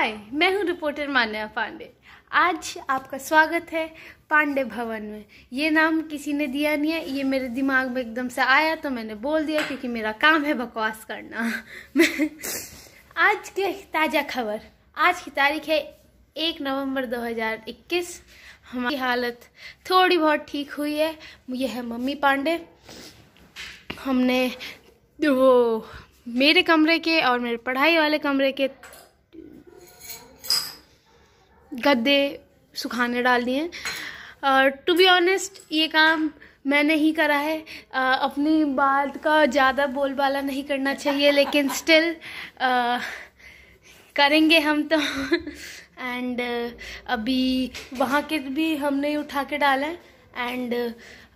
हाय, मैं हूँ रिपोर्टर मान्या पांडे। आज आपका स्वागत है पांडे भवन में। ये नाम किसी ने दिया नहीं है, ये मेरे दिमाग में एकदम से आया तो मैंने बोल दिया, क्योंकि मेरा काम है बकवास करना। आज के ताज़ा खबर, आज की तारीख है 1 नवंबर 2021। हमारी हालत थोड़ी बहुत ठीक हुई है। ये है मम्मी पांडे। हमने वो मेरे कमरे के और मेरे पढ़ाई वाले कमरे के गद्दे सुखाने डाल दिए। टू बी ऑनेस्ट, ये काम मैंने ही करा है। अपनी बात का ज़्यादा बोलबाला नहीं करना चाहिए, लेकिन स्टिल करेंगे हम तो। एंड अभी वहाँ के भी हमने उठा के डाला है। एंड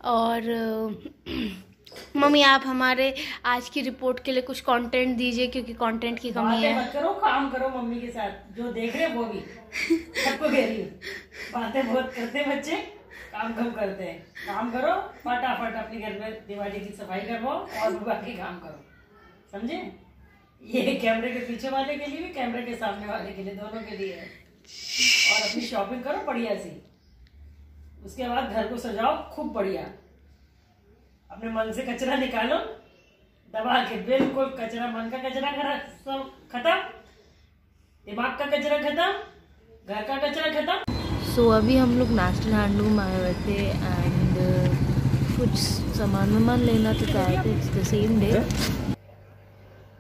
और मम्मी, आप हमारे आज की रिपोर्ट के लिए कुछ कंटेंट दीजिए, क्योंकि कंटेंट की कमी है। मत करो, काम करो मम्मी के साथ। जो देख रहे वो भी सबको कह रही हूँ, बातें बहुत करते हैं बच्चे, काम कम करते हैं। काम करो फटाफट, अपने घर में दिवाली की सफाई करवाओ और बाकी काम करो, समझे? ये कैमरे के पीछे वाले के लिए भी, कैमरे के सामने वाले के लिए, दोनों के लिए है। और अपनी शॉपिंग करो बढ़िया सी, उसके बाद घर को सजाओ खूब बढ़िया। अपने मन से कचरा निकालो दबा के, बिल्कुल कचरा, मन का कचरा सब खत्म, दिमाग का कचरा खत्म, घर का कचरा खत्म। सो अभी हम लोग नेशनल हैंडलूम आए हुए थे एंड कुछ सामान लेना तो चाहे थे। It's the same day,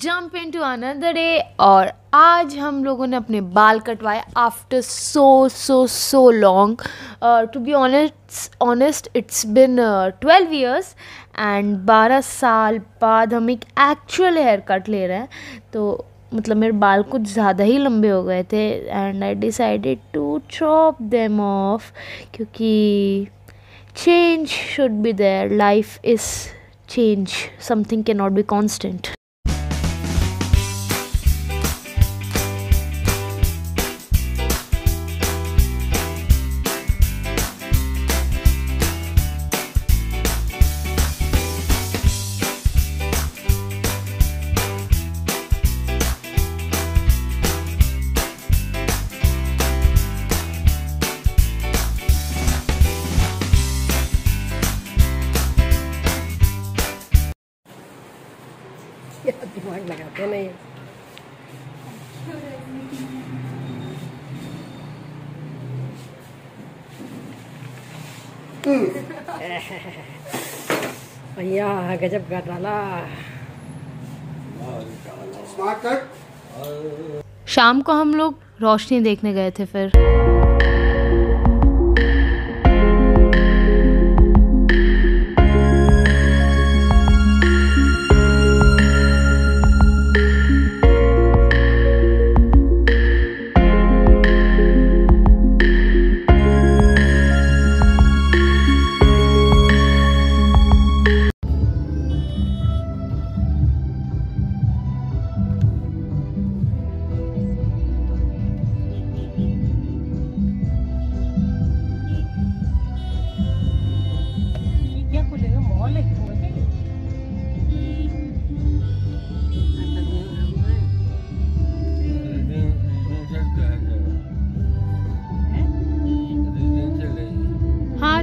jump into another day. और आज हम लोगों ने अपने बाल कटवाए after so long. To be honest it's been 12 years and 12 साल बाद हम एक एक्चुअल हेयर कट ले रहे हैं। तो मतलब मेरे बाल कुछ ज़्यादा ही लंबे हो गए थे and I decided to chop them off, क्योंकि change should be there. Life is change, something can not be constant. दिमाग लगाते नहीं। भैया गजब कर डाला। शाम को हम लोग रोशनी देखने गए थे। फिर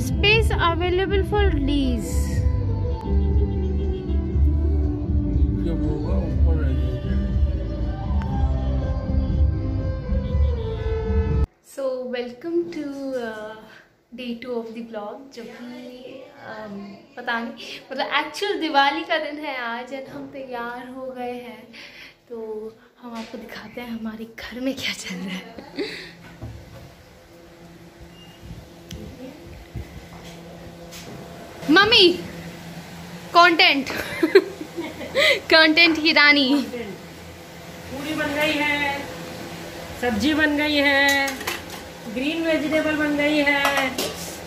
space available for lease. So welcome to day 2 of the vlog, जो कि पता नहीं, मतलब एक्चुअल दिवाली का दिन है आज एंड हम तैयार हो गए हैं। तो हम आपको दिखाते हैं हमारे घर में क्या चल रहा है। मम्मी, कंटेंट कंटेंट की रानी। पूरी बन गई है, सब्जी बन गई है, ग्रीन वेजिटेबल बन गई है।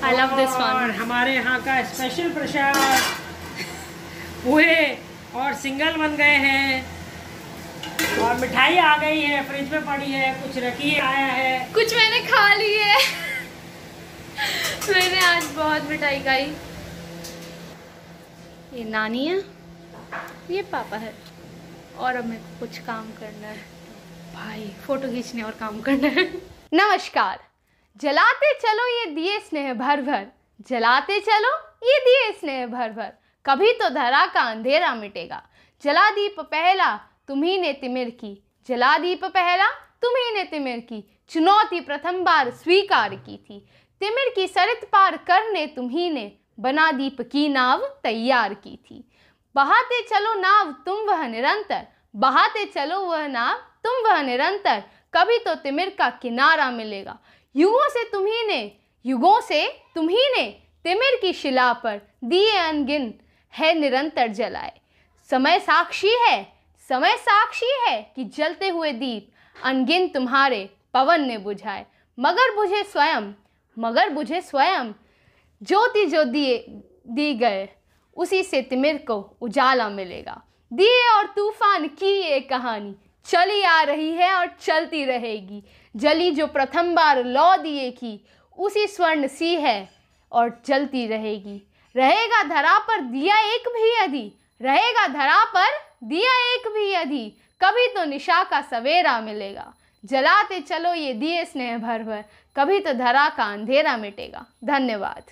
I love this one. और हमारे यहाँ का स्पेशल प्रसाद पोहे और सिंगल बन गए हैं। और मिठाई आ गई है, फ्रिज में पड़ी है, कुछ रखी आया है, कुछ मैंने खा ली है। मैंने आज बहुत मिठाई खाई। ये नानी है, ये पापा है, और अब मेरे को कुछ काम करना है। भाई फोटो खींचने और काम करना है। नमस्कार। जलाते चलो ये दिए स्नेह भर भर, जलाते चलो ये दिए स्नेह भर भर, कभी तो धरा का अंधेरा मिटेगा। जला दीप पहला तुम्ही ने तिमिर की, जला दीप पहला तुम्ही ने तिमिर की, चुनौती प्रथम बार स्वीकार की थी। तिमिर की सरित पार करने तुम्ही ने, बना दीप की नाव तैयार की थी। बहाते चलो नाव तुम वह निरंतर, बहाते चलो वह नाव तुम वह निरंतर, कभी तो तिमिर का किनारा मिलेगा। युगों से तुम्ही ने तिमिर की शिला पर दिए अनगिन है निरंतर जलाए। समय साक्षी है कि जलते हुए दीप अनगिन तुम्हारे पवन ने बुझाए। मगर बुझे स्वयं ज्योति जो दी गए, उसी से तिमिर को उजाला मिलेगा। दिए और तूफान की ये कहानी चली आ रही है और चलती रहेगी। जली जो प्रथम बार लौ दिए की, उसी स्वर्ण सी है और जलती रहेगी। रहेगा धरा पर दिया एक भी यदि, कभी तो निशा का सवेरा मिलेगा। जलाते चलो ये दिए स्नेह भर भर, कभी तो धरा का अंधेरा मिटेगा। धन्यवाद।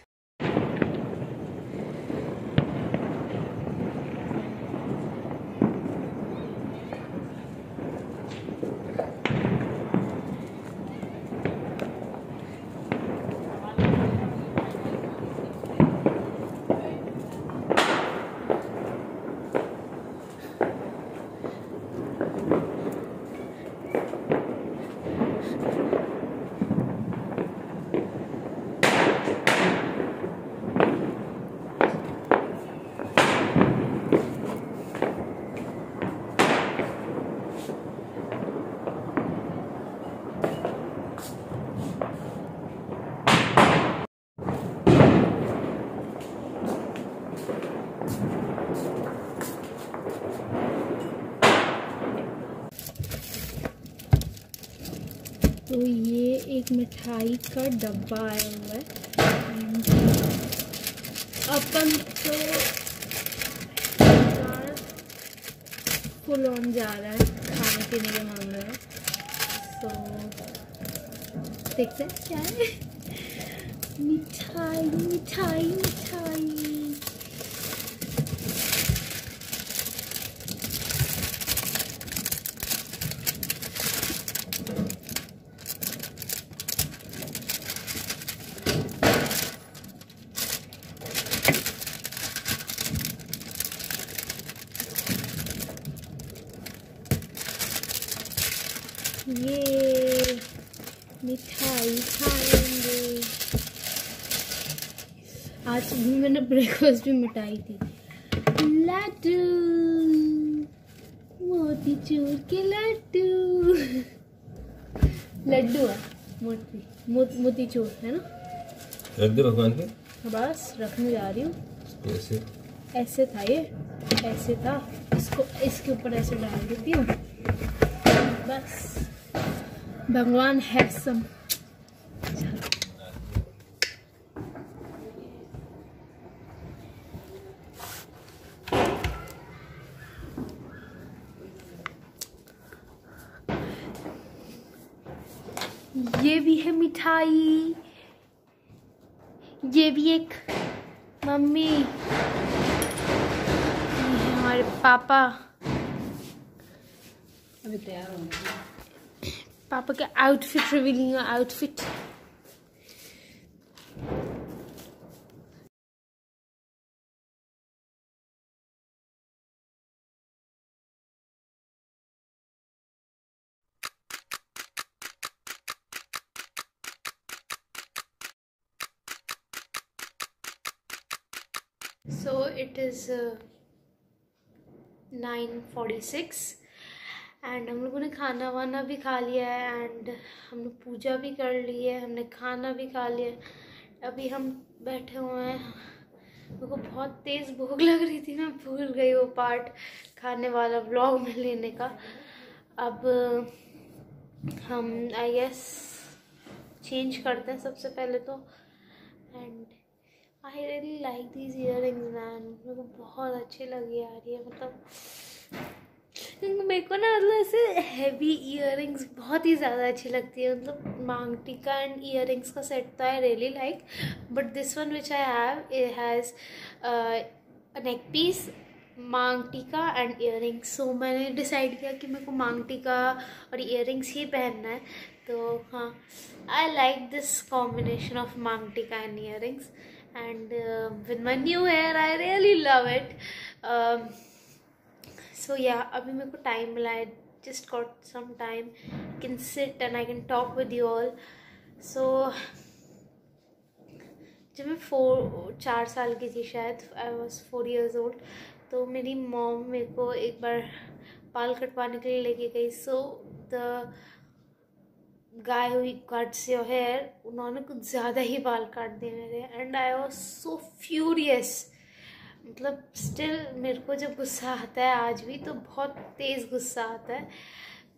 तो ये एक मिठाई का डब्बा आया हुआ है। अपन तो फुल ऑन जा रहा है खाने पीने के मामले में। तो देखते हैं क्या है। मिठाई मिठाई मिठाई। ये मिठाई खाएंगे। आज सुबह मैंने ब्रेकफास्ट में मिठाई थी। लड्डू, मोतीचूर के लड्डू। लड्डू है मोतीचूर है ना। रख दे भगवान के। बस रखने जा रही हूँ। ऐसे था ये, ऐसे था। इसको इसके ऊपर ऐसे डाल देती हूँ बस। भगवान है सम। ये भी है मिठाई, ये भी एक मम्मी, ये है हमारे पापा। अभी तैयार होंगे। पापा का outfit revealing outfit. So it is 9:46 and हम लोगों ने खाना वाना भी खा लिया है एंड हम लोग पूजा भी कर ली है, हमने खाना भी खा लिया है। अभी हम बैठे हुए हैं। मेरे को बहुत तेज़ भूख लग रही थी, मैं भूल गई वो पार्ट खाने वाला व्लॉग में लेने का। अब हम आई गेस चेंज करते हैं सबसे पहले तो। And I really like these earrings man, मेरे को बहुत अच्छी लगी यार ये। मतलब मेरे को ना मतलब ऐसे हैवी इयररिंग्स बहुत ही ज़्यादा अच्छी लगती है. मतलब मांग टीका एंड इयररिंग्स का सेट तो I really like, but this one which I have it has a neck piece, maang tikka and earrings. सो मैंने डिसाइड किया कि मेरे को मांग टीका और इयररिंग्स ही पहनना है. तो हाँ, I like this combination of मांग tikka and earrings. And with my new hair, I really love it. So yeah, अभी मेरे को टाइम मिला है. Just got some time. I can sit and I can talk with you all. So जब मैं 4 साल की थी शायद, I was 4 years old, तो मेरी मॉम मेरे को एक बार बाल कटवाने के लिए लेके गई. So the guy who cuts your hair, उन्होंने कुछ ज़्यादा ही बाल काट दिए मेरे. And I was so furious. मतलब स्टिल मेरे को जब गुस्सा आता है आज भी तो बहुत तेज़ गुस्सा आता है,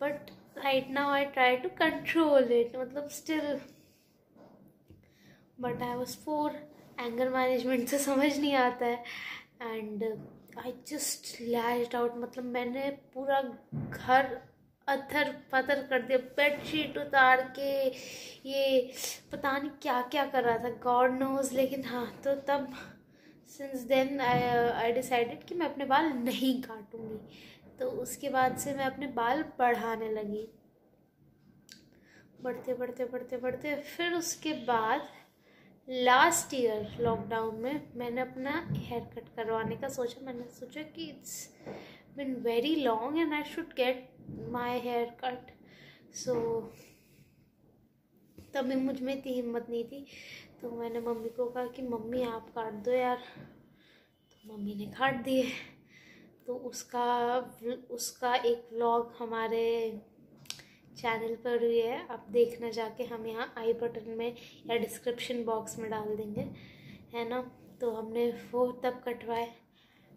but right now I try to control it. मतलब still, but I was 4, anger management से समझ नहीं आता है. And I just lashed out. मतलब मैंने पूरा घर अथर पथर कर दिया, बेडशीट उतार के, ये पता नहीं क्या क्या कर रहा था, गॉड नोज. लेकिन हाँ, तो तब सिंस देन आई डिसाइडेड कि मैं अपने बाल नहीं काटूंगी. तो उसके बाद से मैं अपने बाल बढ़ाने लगी, बढ़ते बढ़ते बढ़ते बढ़ते. फिर उसके बाद लास्ट ईयर लॉकडाउन में मैंने अपना हेयर कट करवाने का सोचा. मैंने सोचा कि it's been very long and I should get my hair cut. So तभी मुझ में इतनी हिम्मत नहीं थी. तो मैंने मम्मी को कहा कि मम्मी आप काट दो यार. तो मम्मी ने काट दिए. तो उसका एक व्लॉग हमारे चैनल पर भी है, आप देखना जाके. हम यहाँ आई बटन में या डिस्क्रिप्शन बॉक्स में डाल देंगे, है ना. तो हमने वो तब कटवाए.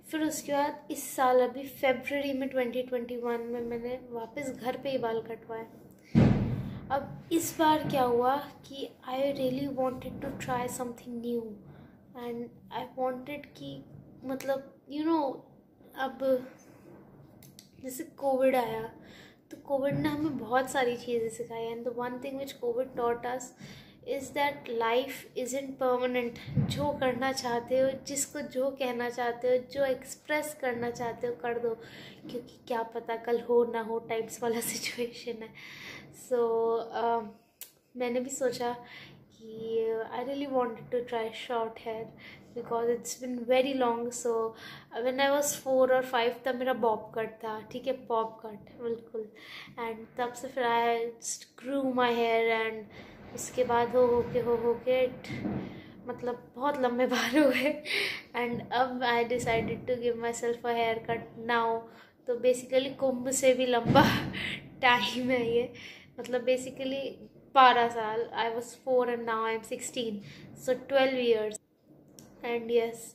फिर उसके बाद इस साल अभी फरवरी में 2021 में मैंने वापस घर पे ही बाल कटवाए. अब इस बार क्या हुआ कि I really wanted to try something new and I wanted कि मतलब यू नो, अब जैसे कोविड आया तो कोविड ने हमें बहुत सारी चीज़ें सिखाई. And the one thing which Covid taught us is that life isn't permanent. जो करना चाहते हो, जिसको जो कहना चाहते हो, जो एक्सप्रेस करना चाहते हो कर दो, क्योंकि क्या पता कल हो ना हो टाइप्स वाला सिचुएशन है. सो मैंने भी सोचा कि I really wanted to try short hair because it's been very long. So when I was 4 और 5 तब मेरा बॉब कट था, ठीक है, बॉब कट बिल्कुल. एंड तब से फिर आई ग्रू माई हेयर एंड उसके बाद हो के मतलब बहुत लंबे बाल हो गए. एंड अब I decided to give myself a hair cut now. तो बेसिकली कुंभ से भी लंबा टाइम है ये. मतलब बेसिकली 12 साल. I was 4 and now I am 16, so 12 years. And yes,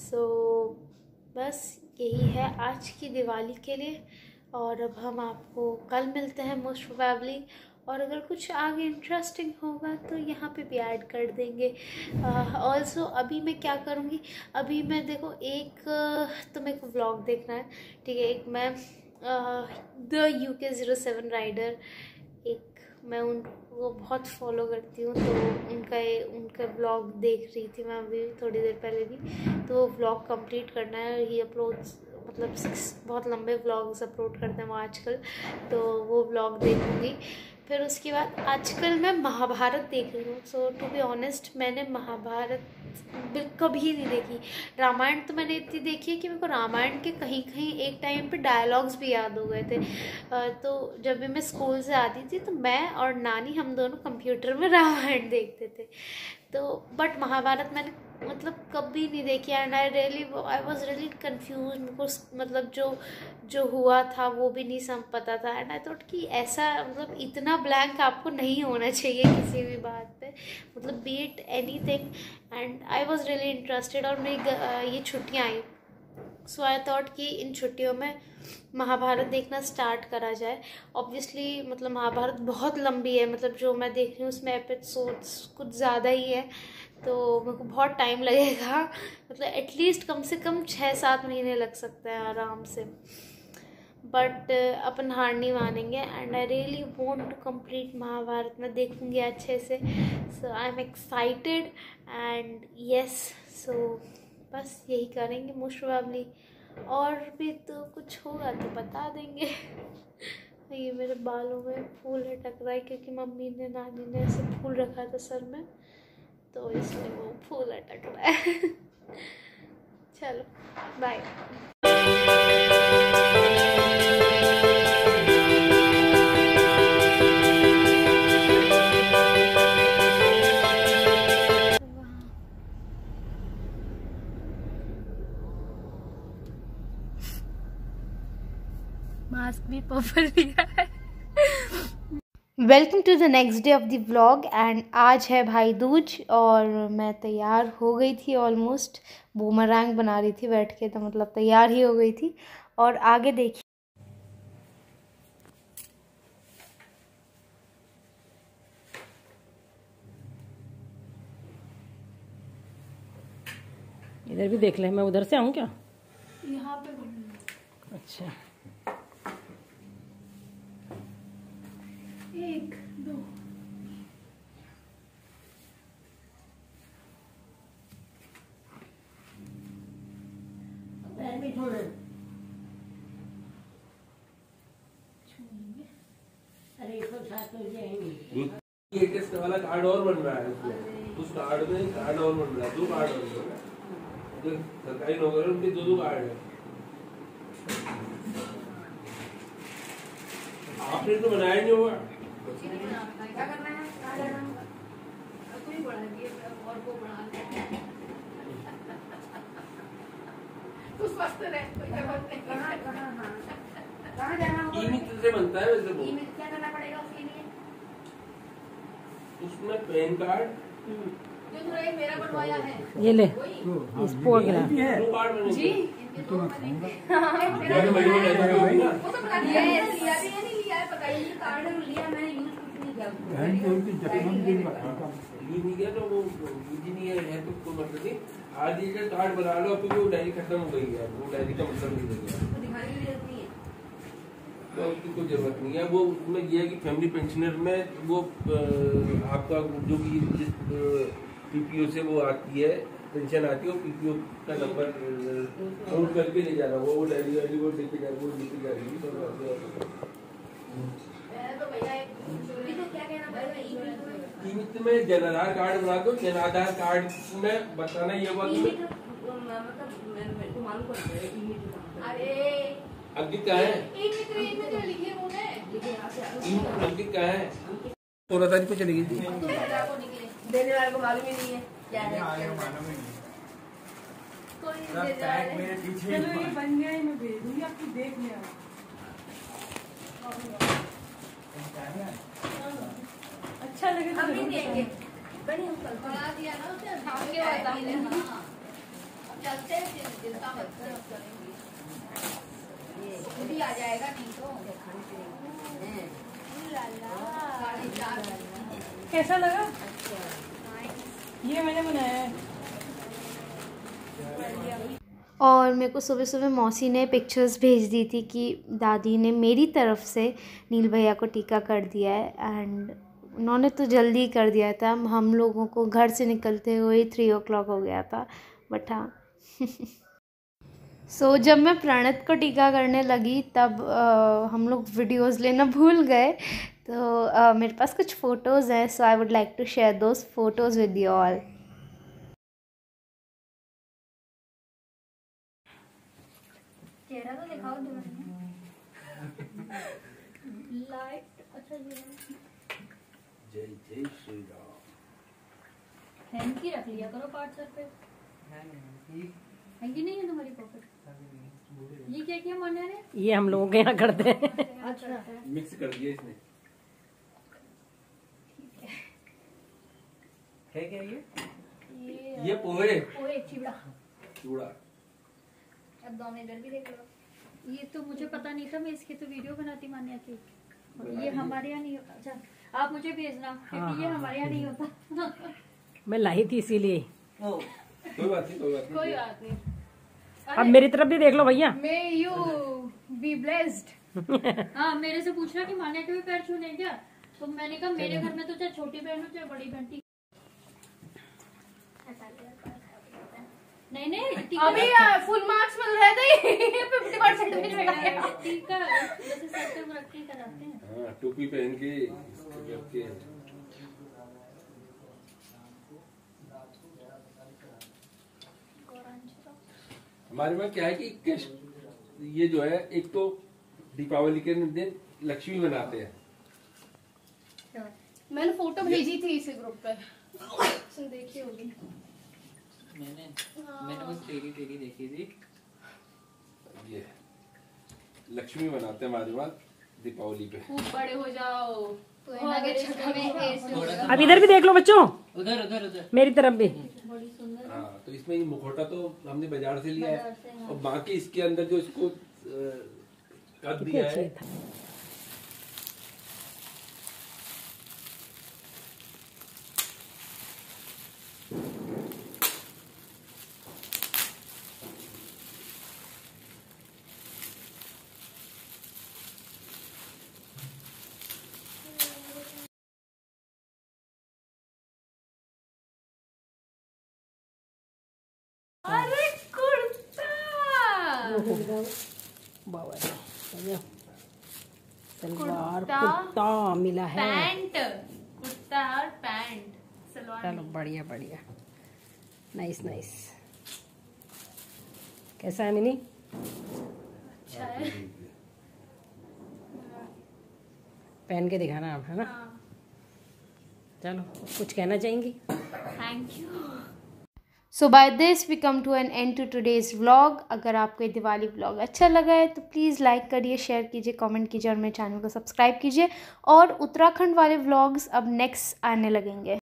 so बस यही है आज की दिवाली के लिए. और अब हम आपको कल मिलते हैं मोस्ट प्रोबेबली. और अगर कुछ आगे इंटरेस्टिंग होगा तो यहाँ पे भी ऐड कर देंगे. ऑल्सो अभी मैं क्या करूँगी, अभी मैं देखो एक तो मेरे को व्लॉग देखना है, ठीक है. एक मैं द UK07 राइडर, एक मैं उनको बहुत फॉलो करती हूँ, तो उनका व्लॉग देख रही थी मैं अभी थोड़ी देर पहले भी. तो वो व्लॉग कंप्लीट करना है. ही अपलोड्स मतलब 6 बहुत लंबे व्लॉग्स अपलोड करते हैं वो आजकल, तो वो व्लॉग देखूँगी. फिर उसके बाद आजकल मैं महाभारत देख रही हूँ. सो टू बी ऑनेस्ट मैंने महाभारत कभी नहीं देखी. रामायण तो मैंने इतनी देखी है कि मेरे को रामायण के कहीं कहीं एक टाइम पे डायलॉग्स भी याद हो गए थे. तो जब भी मैं स्कूल से आती थी तो मैं और नानी हम दोनों कंप्यूटर में रामायण देखते थे. तो बट महाभारत मैंने मतलब कभी नहीं देखी. And I was really confuse. मेरे को मतलब जो हुआ था वो भी नहीं समझ पता था. एंड आई थॉट कि ऐसा मतलब इतना ब्लैंक आपको नहीं होना चाहिए किसी भी बात पे, मतलब B it any thing. And I was really interested. और मेरी ये छुट्टियाँ आई, सो आई थॉट कि इन छुट्टियों में महाभारत देखना स्टार्ट करा जाए. ऑब्वियसली मतलब महाभारत बहुत लंबी है, मतलब जो मैं देख रही हूँ उसमें एपिसोड्स कुछ ज़्यादा ही है, तो मेरे को बहुत टाइम लगेगा. मतलब एटलीस्ट कम से कम 6-7 महीने लग सकते हैं आराम से. बट अपन हार नहीं मानेंगे and I really want to complete Mahabharat. मैं देखूँगी अच्छे से, so I am excited and yes, so बस यही करेंगे मोस्ट प्रोबेबली। और भी तो कुछ होगा तो बता देंगे। ये मेरे बालों में फूल अटक रहा है क्योंकि मम्मी ने नानी ने ऐसे फूल रखा था सर में, तो इसलिए वो फूल अटक रहा है। चलो बाय। मास्क भी पर्पल लिया है। Welcome to the next day of the vlog and आज है भाई दूज और मैं तैयार हो गई थी ऑलमोस्ट। बूमरैंग बना रही थी बैठ के, तो मतलब तैयार ही हो गई थी। और आगे देखिए, इधर भी देख ले, मैं उधर से आऊँ क्या? यहाँ पे अच्छा, 1 2 ये टेस्ट वाला कार्ड और बन रहा है उसमें, उस कार्ड में कार्ड और बन रहा है, 2 कार्ड और बन रहा है। जो सरकारी नौकर है उनके 2 कार्ड है। आपने तो बनाया नहीं होगा। ई-मित्र से बनता है वैसे वो। क्या करना पड़ेगा उसके लिए? उसमें पैन कार्ड जो तूने एक मेरा बनवाया है, ये ले इस फोटोग्राफ। 2 कार्ड बने जी। इनके 2 बनेंगे। मेरे महीने में ऐसा होगा। वो तो बता दिया है, लिया भी है नहीं लिया है पता ही नहीं। कार्ड लिया मैंने, यूज कुछ नहीं किया। यूज नहीं किया तो वो यूज नहीं है तो कोई मतलब नहीं। आज ये कार्ड बना लो क्योंकि वो डायरी खत्म हो गई है, वो डायरी का मतलब नहीं रह गया, तो दिखाने की जरूरत नहीं है। तो उसकी कोई जरूरत नहीं है। वो उसमें ये है कि फैमिली पेंशनर में वो आपका जो भी जिस पीपीओ से वो आती है, पेंशन आती है, वो पीपीओ का नंबर नोट करके ले जाना, वो डायरी वाली वो लेके जा वो लेके जा रही है। तो भैया एक तो क्या कहना पड़ेगा? ई-मित्र में जन आधार कार्ड बना दो। जन आधार कार्ड में बताना ये हुआ कि मतलब मालूम पड़ता है। अरे अंकित क्या है, ई-मित्र लिखे होंगे, लिखे यहाँ से अंकित क्या है, 16 तारीख को चलेगी जी। देने वाले को मालूम ही नहीं है क्या है। कोई नहीं देने वाला है। चलो ये बन गया ही, मैं भेज दूंगी आपको, देख लिया। अच्छा लगे तो हम नहीं जरूर देंगे, बताना। बड़ी हम कल बना दिया ना उसे, ढाक के बता देना। चलते हैं, चिंता मत कर, खुद ही आ जाएगा। नहीं तो कैसा लगा? ये मैंने बनाया है। और मेरे को सुबह सुबह मौसी ने पिक्चर्स भेज दी थी कि दादी ने मेरी तरफ से नील भैया को टीका कर दिया है एंड उन्होंने तो जल्दी कर दिया था। हम लोगों को घर से निकलते हुए 3 o'clock हो गया था, बट हाँ। सो जब मैं प्रणत को टीका करने लगी तब हम लोग वीडियोस लेना भूल गए, तो मेरे पास कुछ फ़ोटोज़ हैं, so I would like to share those photos with you all. चेहरा तो दिखाओ लाइट। अच्छा जय जय श्री राम। हैंकी रख लिया करो पार्ट सर पे। हैंकी नहीं है तुम्हारी पॉकेट? ये क्या किया मना ने? ये हम लोगों के यहाँ करते हैं। अच्छा मिक्स कर दिया इसने। है क्या ये पोहे पोहे चिवड़ा चूड़ा। अब दोनों इधर भी देख लो। ये तो मुझे पता नहीं था, मैं इसकी तो वीडियो बनाती मान्या की। ये हमारे यहाँ नहीं होता। अच्छा आप मुझे भेजना क्योंकि ये हमारे यहाँ नहीं होता। मैं लाई थी इसीलिए। कोई बात नहीं, कोई बात नहीं। कोई बात नहीं। अब मेरी तरफ भी देख लो भैया। मैं यू बी ब्लेस्ड। हाँ, मेरे से पूछ रहा कि मान्या के भी पैर छूने क्या, तो मैंने कहा मेरे घर में तो चाहे छोटी बहन हो चाहे बड़ी बहन, ठीक। नहीं अभी फुल मार्क्स मिल रहे थे 50% टीका जैसे सर पे रख के कराते हैं। हाँ, टोपी पहन के रख के। हमारे में क्या है कि ये जो है, एक तो दीपावली के दिन लक्ष्मी बनाते हैं। मैंने फोटो भेजी थी इसी ग्रुप पे, तुम देखी होगी। मैंने बस तेरी देखी थी। ये लक्ष्मी बनाते हैं हमारे वहाँ दीपावली पे। खूब बड़े हो जाओ। तो अब इधर भी देख लो बच्चों, उधर मेरी तरफ भी। हाँ, तो इसमें ये मुखौटा तो हमने बाजार से लिया है, और बाकी इसके अंदर जो इसको कट दिया है। अरे कुर्ता, सलवार कुर्ता, कुर्ता मिला है, पैंट, कुर्ता और पैंट, सलवार। चलो बढ़िया बढ़िया, नाइस नाइस। कैसा है मिनी? अच्छा है। पहन के दिखाना आप, है ना? हाँ। चलो, कुछ कहना चाहेंगी? Thank you. So by this we come to an end to today's vlog. अगर आपको ये दिवाली व्लॉग अच्छा लगा है तो प्लीज़ लाइक करिए, शेयर कीजिए, कमेंट कीजिए और मेरे चैनल को सब्सक्राइब कीजिए। और उत्तराखंड वाले व्लॉग्स अब नेक्स्ट आने लगेंगे।